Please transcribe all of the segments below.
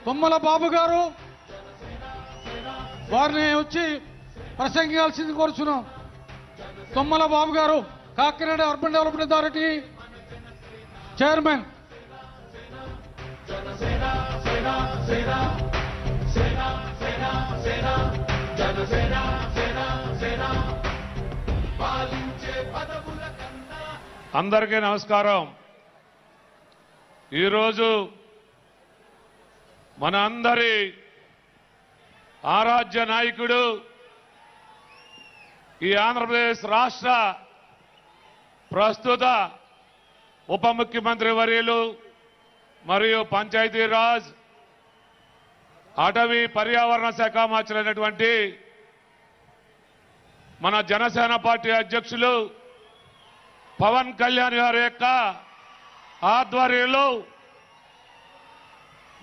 తుమ్మల బాబు గారు వారిని వచ్చి ప్రసంగించాల్సింది కోరుచున్నాం. తుమ్మల బాబు గారు Kakinada urban development authority chairman. అందరికీ నమస్కారం. ఈరోజు మన అందరి ఆరాధ్య నాయకుడు, ఈ ఆంధ్రప్రదేశ్ రాష్ట్ర ప్రస్తుత ఉప ముఖ్యమంత్రి వర్యులు మరియు పంచాయతీరాజ్ అటవీ పర్యావరణ శాఖ మంత్రి మన జనసేన పార్టీ అధ్యక్షులు పవన్ కళ్యాణ్ గారి యొక్క ఆధ్వర్యంలో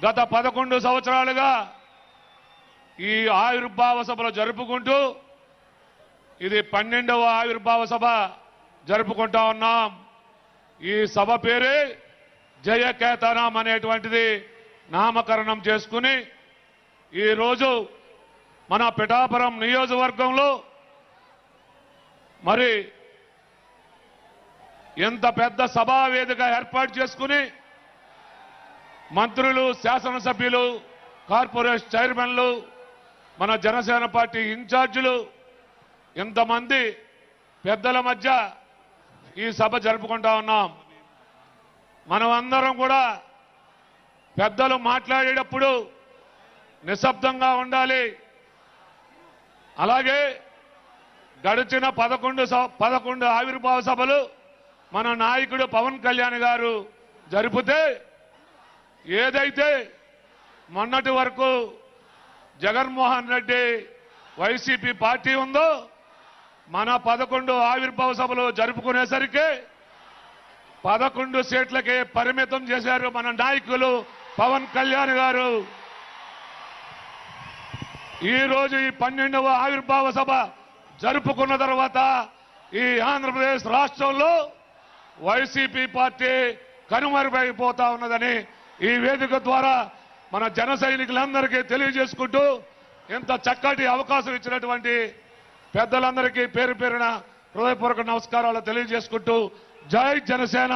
గత 11 సంవత్సరాలుగా ఈ ఆవిర్భావ సభలు జరుపుకుంటూ ఇది 12వ ఆవిర్భావ సభ జరుపుకుంటా ఉన్నాం. ఈ సభ పేరే జయకేతనం అనేటువంటిది నామకరణం చేసుకుని ఈరోజు మన పిఠాపురం నియోజకవర్గంలో మరి ఎంత పెద్ద సభా వేదిక ఏర్పాటు చేసుకుని మంత్రులు, శాసనసభ్యులు, కార్పొరేషన్ చైర్మన్లు, మన జనసేన పార్టీ ఇన్ఛార్జీలు, ఇంతమంది పెద్దల మధ్య ఈ సభ జరుపుకుంటా ఉన్నాం. మనం అందరం కూడా పెద్దలు మాట్లాడేటప్పుడు నిశ్శబ్దంగా ఉండాలి. అలాగే గడిచిన 11 ఆవిర్భావ సభలు మన నాయకుడు పవన్ కళ్యాణ్ గారు జరిపితే ఏదైతే మొన్నటి వరకు జగన్మోహన్ రెడ్డి వైసీపీ పార్టీ ఉందో మన 11 ఆవిర్భావ సభలు జరుపుకునేసరికి 11 సీట్లకే పరిమితం చేశారు మన నాయకులు పవన్ కళ్యాణ్ గారు. ఈరోజు ఈ 12వ ఆవిర్భావ సభ జరుపుకున్న తర్వాత ఈ ఆంధ్రప్రదేశ్ రాష్ట్రంలో వైసీపీ పార్టీ కనుమరుగైపోతా ఉన్నదని ఈ వేదిక ద్వారా మన జన సైనికులందరికీ తెలియజేసుకుంటూ ఇంత చక్కటి అవకాశం ఇచ్చినటువంటి పెద్దలందరికీ పేరు పేరున హృదయపూర్వక నమస్కారాలు తెలియజేసుకుంటూ జై జనసేన.